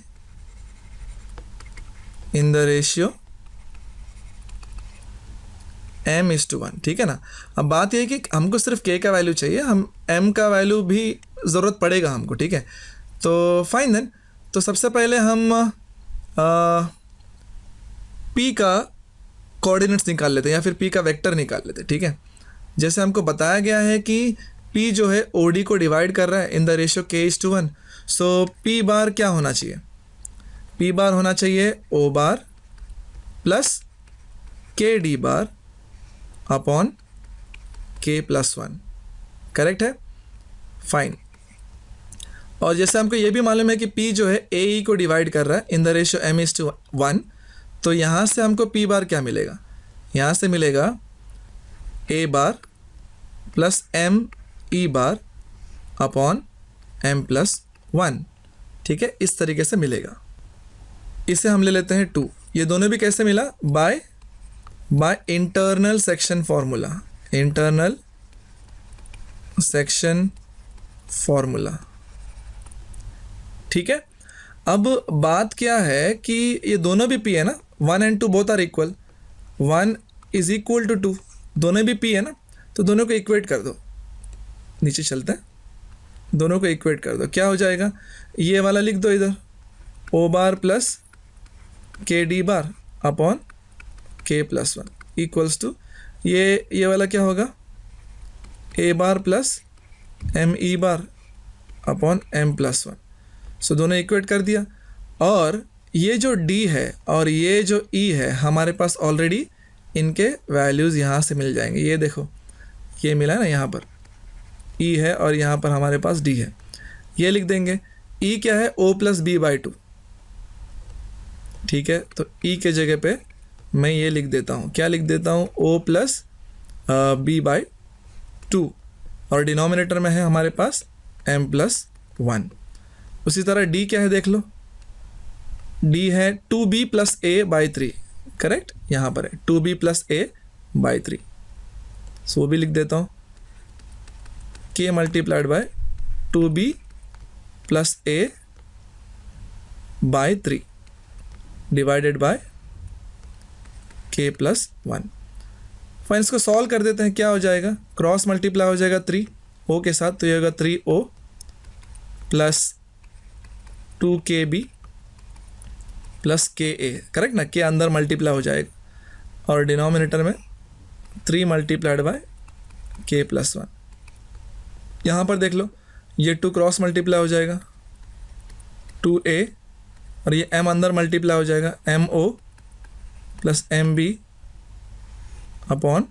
in the ratio m:1। ठीक है ना। अब बात यह है कि हमको सिर्फ k का वैल्यू चाहिए, हम m का वैल्यू भी ज़रूरत पड़ेगा हमको। ठीक है, तो फाइन देन। तो सबसे पहले हम p का कोऑर्डिनेट्स निकाल लेते हैं, या फिर p का वेक्टर निकाल लेते हैं। ठीक है, जैसे हमको बताया गया है कि P जो है OD को डिवाइड कर रहा है in the ratio k:1, so P bar क्या होना चाहिए? P बार होना चाहिए O bar plus KD bar upon k+1। Correct है, फाइन। और जैसे हमको ये भी मालूम है कि P जो है AE को डिवाइड कर रहा है इन द रेशियो m:1, तो यहाँ से हमको P बार क्या मिलेगा? यहाँ से मिलेगा A bar plus ME bar upon m+1। ठीक है, इस तरीके से मिलेगा। इसे हम ले लेते हैं 2। ये दोनों भी कैसे मिला? By internal section formula. Internal section formula. ठीक है, अब बात क्या है कि ये दोनों भी P है ना, 1 and 2 both are equal, 1 is equal to 2, दोनों भी P है ना, तो दोनों को इक्वेट कर दो। नीचे चलते हैं, दोनों को इक्वेट कर दो। क्या हो जाएगा? ये वाला लिख दो इधर, O bar plus KD bar upon k+1 equals to ये वाला क्या होगा? A bar plus ME bar upon m+1। So दोनों इक्वेट कर दिया। और ये जो D है और ये जो E है, हमारे पास ऑलरेडी इनके वैल्यूज़ यहाँ से मिल जाएंगे। ये देखो, ये मिला है ना, यहाँ पर E है और यहाँ पर हमारे पास D है। ये लिख देंगे। E क्या है? O + B/2। ठीक है, तो E के जगह पे मैं ये लिख देता हूँ। क्या लिख देता हूँ? O + B/2। और डिनोमिनेटर में है हमारे पास m+1। उसी तरह D क्या है देख लो, D है 2B + A/3। करेक्ट, यहाँ पर है 2B + A/3। सो वो भी लिख देता हूँ, K × 2B + A/3 divided by k+1। Fine, इसको सॉल्व कर देते हैं। क्या हो जाएगा? क्रॉस मल्टीप्लाई हो जाएगा 3 O के साथ, तो ये होगा 3O plus 2KB plus KA। Correct ना, K अंदर मल्टीप्लाई हो जाएगा और डिनोमिनेटर में 3 × k+1। यहाँ पर देख लो, ये 2 क्रॉस मल्टीप्लाई हो जाएगा 2A, और ये M अंदर मल्टीप्लाई हो जाएगा MO plus MB upon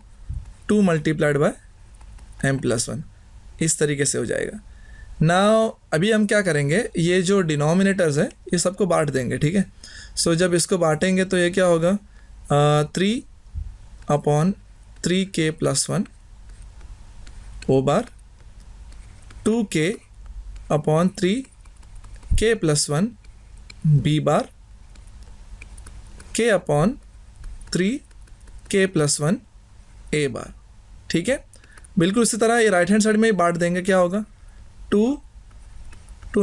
2 × m+1। इस तरीके से हो जाएगा। नाउ अभी हम क्या करेंगे, ये जो डिनोमिनेटर्स है ये सबको बांट देंगे, ठीक है। सो जब इसको बांटेंगे तो ये क्या होगा, 3/3k+1 ओ बार 2k/3k+1 बी बार k/3k+1 ए बार, ठीक है। बिल्कुल इसी तरह ये राइट हैंड साइड में ही बांट देंगे, क्या होगा 2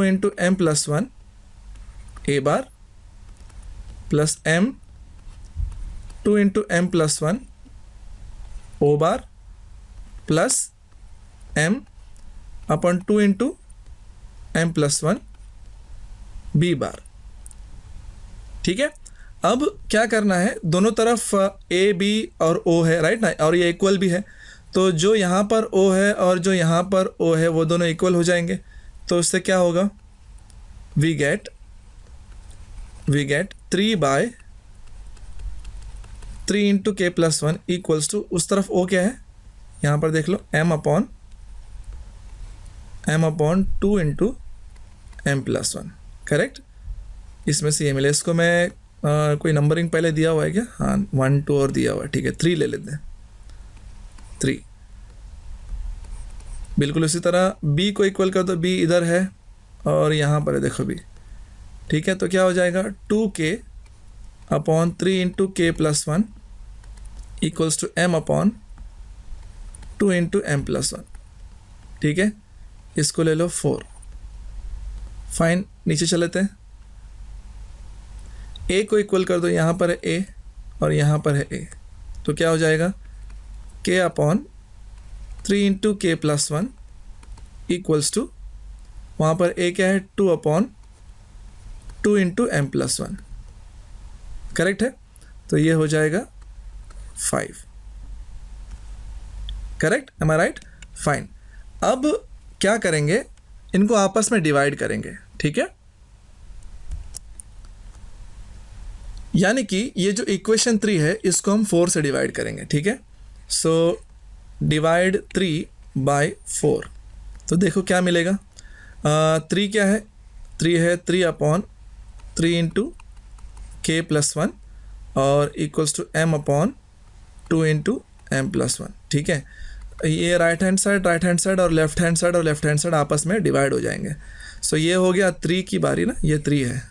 into m+1 A bar plus m 2 into m+1 O bar plus m/2 into m+1 B bar, ठीक है। अब क्या करना है, दोनों तरफ ए बी और ओ है, राइट ना, और ये इक्वल भी है, तो जो यहाँ पर ओ है और जो यहाँ पर ओ है वो दोनों इक्वल हो जाएंगे। तो उससे क्या होगा, we get 3/3 into k+1 equals to, उस तरफ ओ क्या है, यहाँ पर देख लो m/2 into m+1, करेक्ट। इसमें से ये मिले, इसको मैं कोई नंबरिंग पहले दिया हुआ है क्या, हाँ 1 2 और दिया हुआ है, ठीक है 3 ले लेते हैं, 3। बिल्कुल उसी तरह b को इक्वल कर दो, b इधर है और यहाँ पर है देखो b, ठीक है। तो क्या हो जाएगा 2k/3 into k+1 equals to m/2 into m+1, ठीक है। इसको ले लो 4, फाइन। नीचे चले लेते हैं, a को इक्वल कर दो, यहाँ पर है a और यहाँ पर है a, तो क्या हो जाएगा k/3 into k+1 equals to, वहाँ पर a क्या है 2/2 into m+1, करेक्ट है। तो ये हो जाएगा 5, करेक्ट, एम आई राइट, फाइन। अब क्या करेंगे, इनको आपस में डिवाइड करेंगे, ठीक है। यानी कि ये जो इक्वेशन 3 है इसको हम 4 से डिवाइड करेंगे, ठीक है। सो डिवाइड 3/4, तो देखो क्या मिलेगा, 3 क्या है, 3 है 3/3 into k+1 और equals to m/2 into m+1, ठीक है। ये राइट हैंड साइड और लेफ्ट हैंड साइड आपस में डिवाइड हो जाएंगे। सो ये हो गया 3 की बारी ना, ये 3 है,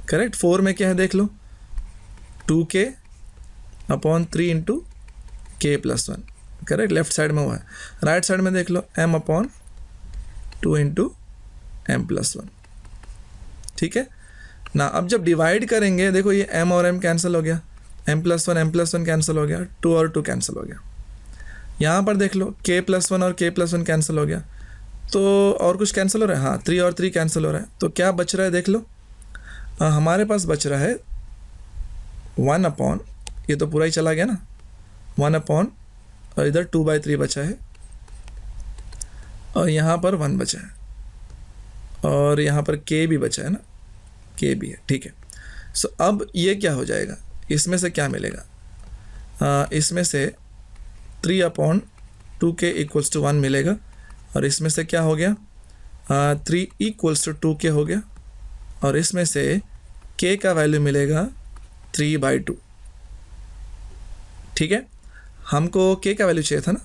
करेक्ट। 4 में क्या है देख लो, 2k/3 into k+1, correct, left side में हुआ है। राइट साइड में देख लो m/2 into m+1, ठीक है ना। अब जब डिवाइड करेंगे देखो ये m और m कैंसिल हो गया, m+1 कैंसिल हो गया, 2 और 2 कैंसिल हो गया। यहाँ पर देख लो k+1 और k+1 कैंसिल हो गया, तो और कुछ कैंसिल हो रहा है, हाँ 3 और 3 कैंसिल हो रहा है। तो क्या बच रहा है देख लो, हमारे पास बच रहा है 1/, ये तो पूरा ही चला गया ना, 1/, और इधर 2/3 बचा है और यहाँ पर 1 बचा है और यहाँ पर k भी बचा है ना, k भी है, ठीक है। सो अब ये क्या हो जाएगा, इसमें से क्या मिलेगा, इसमें से 3/2k इक्वल्स टू 1 मिलेगा और इसमें से क्या हो गया, 3 इक्वल्स टू 2k हो गया और इसमें से k का वैल्यू मिलेगा 3/2, ठीक है। हमको k का वैल्यू चाहिए था ना,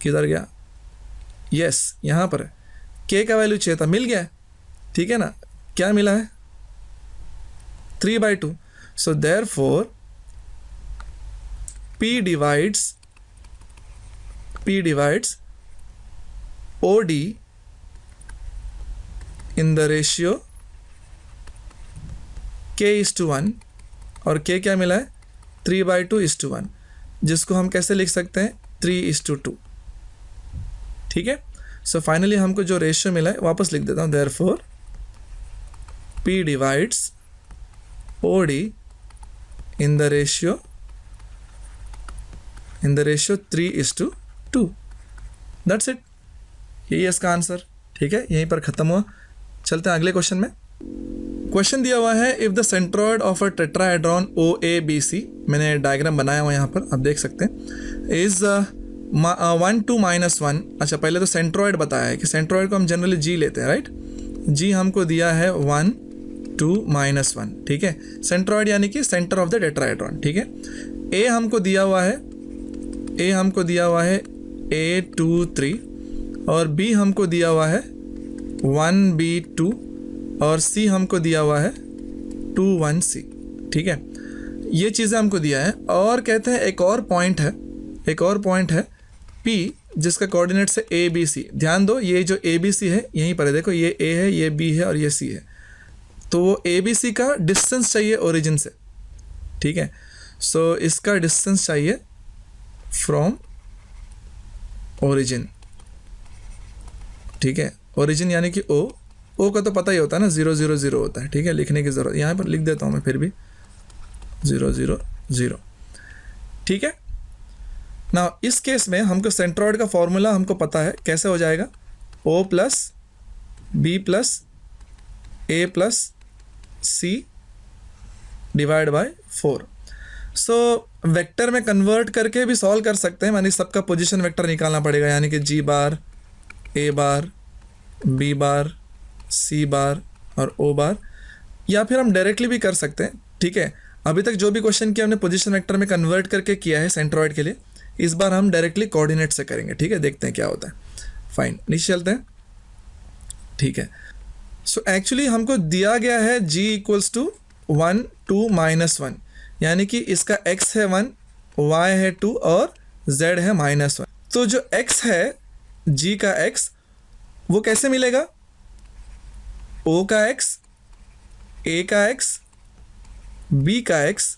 किधर गया, यस यहाँ पर k का वैल्यू चाहिए था, मिल गया, ठीक है ना। क्या मिला है 3/2। So therefore P divides OD in the ratio k/1 और k क्या मिला है 3/2:1, जिसको हम कैसे लिख सकते हैं 3:2, ठीक है। सो फाइनली हमको जो रेशियो मिला है वापस लिख देता हूँ, therefore P divides OD in the ratio 3:2, that's it, यही है इसका आंसर, ठीक है। यहीं पर ख़त्म हुआ। चलते हैं अगले क्वेश्चन में। क्वेश्चन दिया हुआ है, if the centroid of a tetrahedron OABC, मैंने डायग्राम बनाया हुआ यहाँ पर, आप देख सकते हैं, इज़ 1 2 -1। अच्छा, पहले तो सेंट्रॉइड बताया है कि सेंट्रॉइड को हम जनरली जी लेते हैं, राइट। जी हमको दिया है 1 2 -1, ठीक है। सेंट्रॉइड यानी कि सेंटर ऑफ द टेट्राहेड्रॉन, ठीक है। ए हमको दिया हुआ है A23 और बी हमको दिया हुआ है 1B2 और सी हमको दिया हुआ है 21C, ठीक है। ये चीज़ें हमको दिया है और कहते हैं एक और पॉइंट है P जिसका कोऑर्डिनेट है ABC। ध्यान दो, ये जो ABC है यहीं पर है, देखो ये A है, ये B है और ये C है। तो वो ABC का डिस्टेंस चाहिए ओरिजिन से, ठीक है। सो इसका डिस्टेंस चाहिए फ्रॉम ओरिजिन, ठीक है। ओरिजिन यानी कि O का तो पता ही होता है ना, 0 0 0 होता है, ठीक है। लिखने की ज़रूरत, यहाँ पर लिख देता हूँ मैं फिर भी 0 0 0, ठीक है ना। इस केस में हमको सेंट्रॉइड का फॉर्मूला हमको पता है, कैसे हो जाएगा, O + B + A + C / 4। So vector में कन्वर्ट करके भी सॉल्व कर सकते हैं, यानी सबका पोजीशन वेक्टर निकालना पड़ेगा, यानी कि G bar, A bar, B bar, C बार और O बार, या फिर हम डायरेक्टली भी कर सकते हैं, ठीक है। अभी तक जो भी क्वेश्चन किया हमने पोजीशन वेक्टर में कन्वर्ट करके किया है सेंट्रॉइड के लिए, इस बार हम डायरेक्टली कोऑर्डिनेट से करेंगे, ठीक है। देखते हैं क्या होता है। फाइन, नीचे चलते हैं, ठीक है। सो एक्चुअली हमको दिया गया है G = 1 2 -1, यानी कि इसका x है 1, y है 2 और z है -1। तो जो x है, G का x, वो कैसे मिलेगा, O का x, A का x, B का x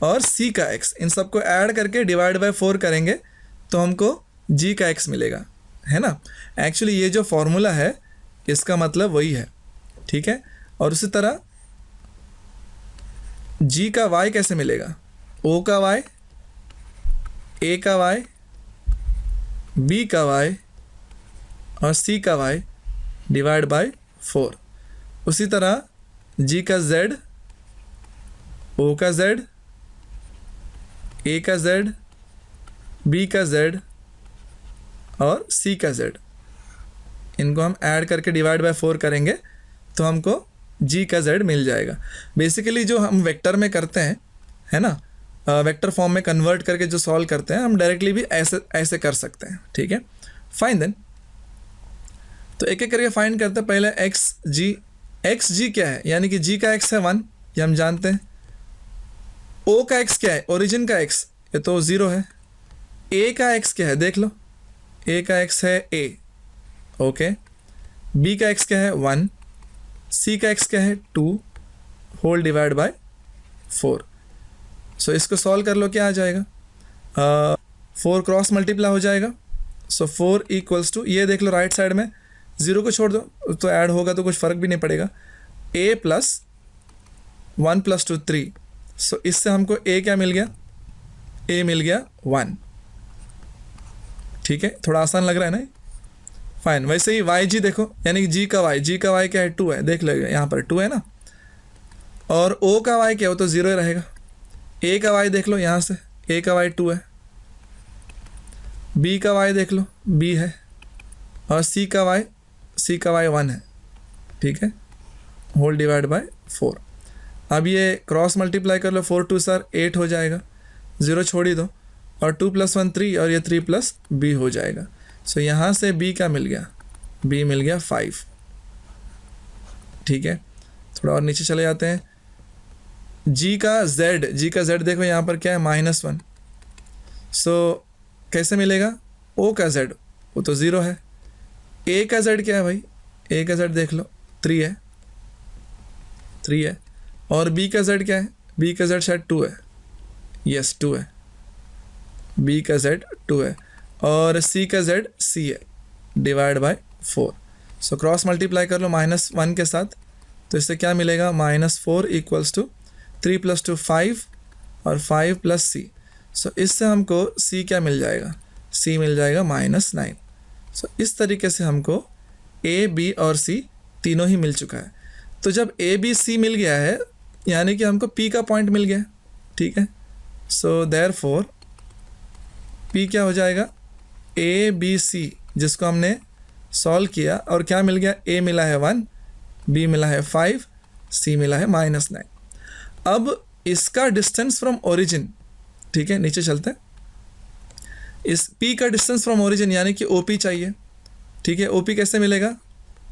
और C का x, इन सबको ऐड करके / 4 करेंगे तो हमको G का x मिलेगा, है ना। एक्चुअली ये जो फॉर्मूला है इसका मतलब वही है, ठीक है। और उसी तरह G का y कैसे मिलेगा, O का y, A का y, B का y और C का y / 4। उसी तरह G का z, O का z, A का z, B का z और C का z, इनको हम ऐड करके / 4 करेंगे तो हमको G का z मिल जाएगा। बेसिकली जो हम वेक्टर में करते हैं, है ना, वेक्टर फॉर्म में कन्वर्ट करके जो सॉल्व करते हैं, हम डायरेक्टली भी ऐसे कर सकते हैं, ठीक है। फाइन देन, तो एक एक करके फाइंड करते हैं। पहले XG क्या है, यानी कि G का x है 1, ये हम जानते हैं। O का x क्या है, ओरिजिन का x, ये तो 0 है। A का x क्या है, देख लो, A का x है A, ओके। B का x क्या है 1, C का x क्या है 2 होल / 4। सो इसको सॉल्व कर लो, क्या आ जाएगा, 4 क्रॉस मल्टीप्लाई हो जाएगा। सो 4 = ये देख लो राइट साइड में 0 को छोड़ दो तो ऐड होगा तो कुछ फ़र्क भी नहीं पड़ेगा, A + 1 + 2 3। सो इससे हमको A क्या मिल गया, A मिल गया 1, ठीक है। थोड़ा आसान लग रहा है ना। फाइन, वैसे ही YG देखो, यानी कि G का y क्या है 2 है, देख लो यहाँ पर 2 है ना। और O का y क्या हो, तो 0 ही रहेगा। A का y देख लो यहाँ से, A का y 2 है। B का y देख लो, B है। और C का y 1 है, ठीक है, होल / 4। अब ये क्रॉस मल्टीप्लाई कर लो, 4 2 8 हो जाएगा, 0 छोड़ ही दो, और 2 + 1 3 और ये 3 + B हो जाएगा। सो यहाँ से B का मिल गया, B मिल गया 5, ठीक है। थोड़ा और नीचे चले जाते हैं। G का Z देखो यहाँ पर क्या है, -1। सो कैसे मिलेगा, O का Z, वो तो 0 है। A का Z क्या है भाई, A का Z देख लो 3 है। और B का Z क्या है, B का Z शायद 2 है, यस 2 है, B का Z 2 है। और C का Z C है, / 4। सो क्रॉस मल्टीप्लाई कर लो -1 के साथ, तो इससे क्या मिलेगा, -4 = 3 + 2 5 और 5 + C। सो इससे हमको C क्या मिल जाएगा, C मिल जाएगा -9। सो इस तरीके से हमको A, B और C तीनों ही मिल चुका है। तो जब A, B, C मिल गया है, यानी कि हमको P का पॉइंट मिल गया, ठीक है। सो देयरफॉर P क्या हो जाएगा, ए बी सी जिसको हमने सॉल्व किया और क्या मिल गया, ए मिला है 1, बी मिला है 5, सी मिला है -9। अब इसका डिस्टेंस फ्रॉम ओरिजिन, ठीक है, नीचे चलते हैं। इस P का डिस्टेंस फ्रॉम ओरिजिन यानी कि OP चाहिए, ठीक है। OP कैसे मिलेगा,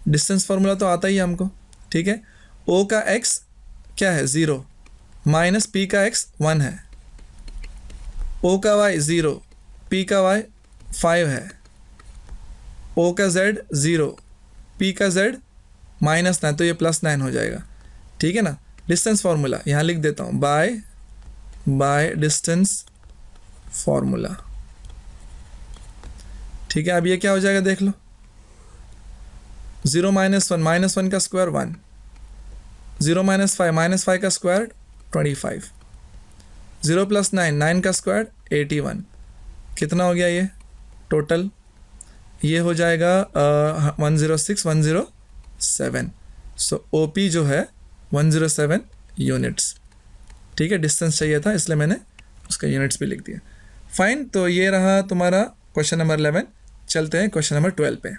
डिस्टेंस फार्मूला तो आता ही है हमको, ठीक है। O का x क्या है 0 माइनस P का x 1 है, O का y 0, P का y 5 है, O का z 0, P का z -9, तो ये +9 हो जाएगा, ठीक है ना। डिस्टेंस फार्मूला यहाँ लिख देता हूँ, बाय डिस्टेंस फार्मूला, ठीक है। अब ये क्या हो जाएगा देख लो, 0 - 1 -1 का स्क्वायर 1, 0 - 5 -5 का स्क्वायर 25, 0 + 9 9 का स्क्वायर 81। कितना हो गया ये टोटल, ये हो जाएगा 106 107। सो OP जो है 107 यूनिट्स, ठीक है। डिस्टेंस चाहिए था इसलिए मैंने उसका यूनिट्स भी लिख दिया। फाइन, तो ये रहा तुम्हारा क्वेश्चन नंबर 11। चलते हैं क्वेश्चन नंबर 12 पे।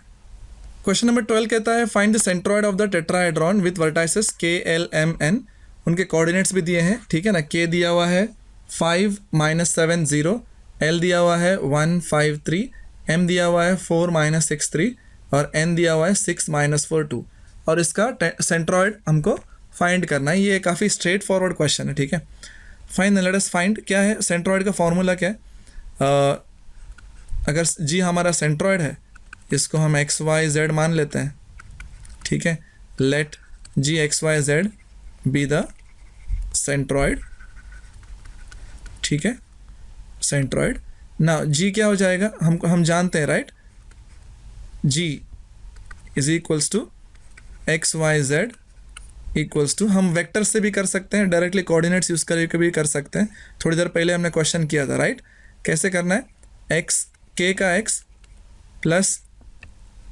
क्वेश्चन नंबर 12 कहता है find the centroid of the tetrahedron with vertices K L M N। उनके कोऑर्डिनेट्स भी दिए हैं, ठीक है ना। K दिया हुआ है 5 -7 0, L दिया हुआ है 1 5 3, M दिया हुआ है 4 -6 3 और N दिया हुआ है 6 -4 2। और इसका सेंट्रॉइड हमको फाइंड करना है। ये काफ़ी स्ट्रेट फॉरवर्ड क्वेश्चन है, ठीक है। फाइंड, लेट अस फाइंड क्या है सेंट्रॉइड का फॉर्मूला क्या है। अगर G हमारा सेंट्रॉइड है, इसको हम x y z मान लेते हैं, ठीक है। Let G x y z be the centroid, ठीक है, सेंट्रॉइड। ना G क्या हो जाएगा, हम जानते हैं right, G is equals to x y z equals to, हम वेक्टर से भी कर सकते हैं, डायरेक्टली कोऑर्डिनेट्स यूज़ करके भी कर सकते हैं। थोड़ी देर पहले हमने क्वेश्चन किया था राइट, कैसे करना है, एक्स के का x प्लस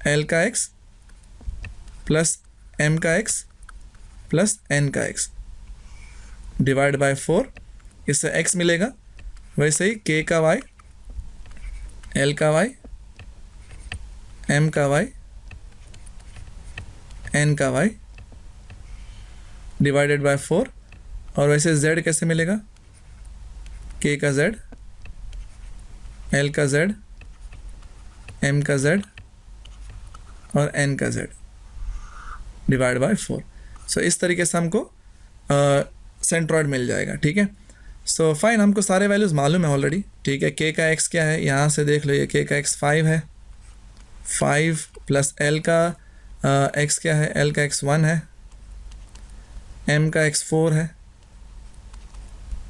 एल का x प्लस m का x प्लस n का x डिवाइड बाय 4, इससे x मिलेगा। वैसे ही k का y, l का y, m का y, n का y डिवाइडेड बाय 4। और वैसे z कैसे मिलेगा, k का z, l का z, m का z और n का z डिवाइड बाय 4। सो इस तरीके से हमको सेंट्रॉइड मिल जाएगा, ठीक है। सो फाइन, हमको सारे वैल्यूज़ मालूम है ऑलरेडी, ठीक है। k का x क्या है, यहाँ से देख लो, ये k का x 5 है, 5 प्लस l का x क्या है, l का x 1 है, m का x 4 है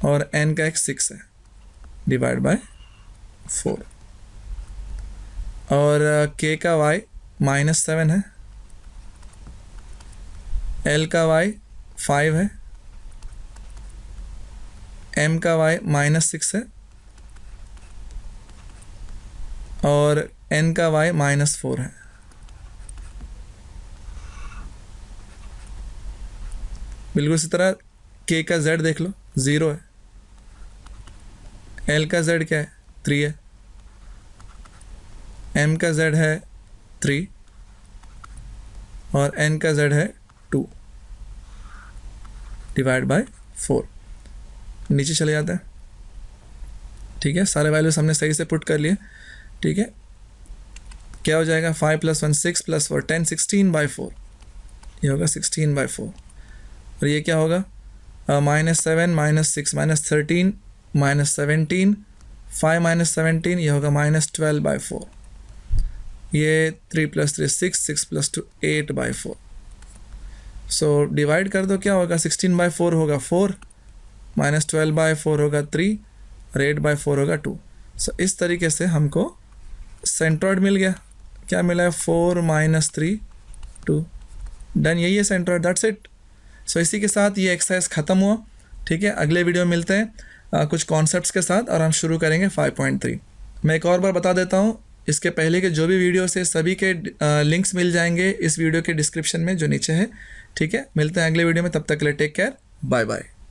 और n का x 6 है डिवाइड बाय 4। और k का y -7 है, l का y 5 है, m का y -6 है और n का y -4 है। बिल्कुल इसी तरह k का z देख लो 0 है, l का z क्या है 3 है, m का z है 3 और n का z है 2 डिवाइड बाय 4। नीचे चले जाते हैं, ठीक है। सारे वैल्यूज हमने सही से पुट कर लिए, ठीक है। क्या हो जाएगा, 5 + 1 6 + 4 10 16/4, ये होगा 16/4। और ये क्या होगा, -7 - 6 -13 -17 5 - 17, ये होगा -12/4। ये 3 + 3 6 6 + 2 8/4। सो डिवाइड कर दो, क्या होगा, 16/4 होगा 4, -12/4 होगा 3 और 8/4 होगा 2। सो इस तरीके से हमको सेंट्रॉइड मिल गया। क्या मिला है, 4 - 3 2। डन, यही है सेंट्रॉइड, दैट्स इट। सो इसी के साथ ये एक्सरसाइज ख़त्म हुआ, ठीक है। अगले वीडियो में मिलते हैं कुछ कॉन्सेप्ट्स के साथ और हम शुरू करेंगे 5.3। मैं एक और बार बता देता हूँ, इसके पहले के जो भी वीडियोस है सभी के लिंक्स मिल जाएंगे इस वीडियो के डिस्क्रिप्शन में जो नीचे है, ठीक है। मिलते हैं अगले वीडियो में, तब तक के लिए टेक केयर, बाय बाय।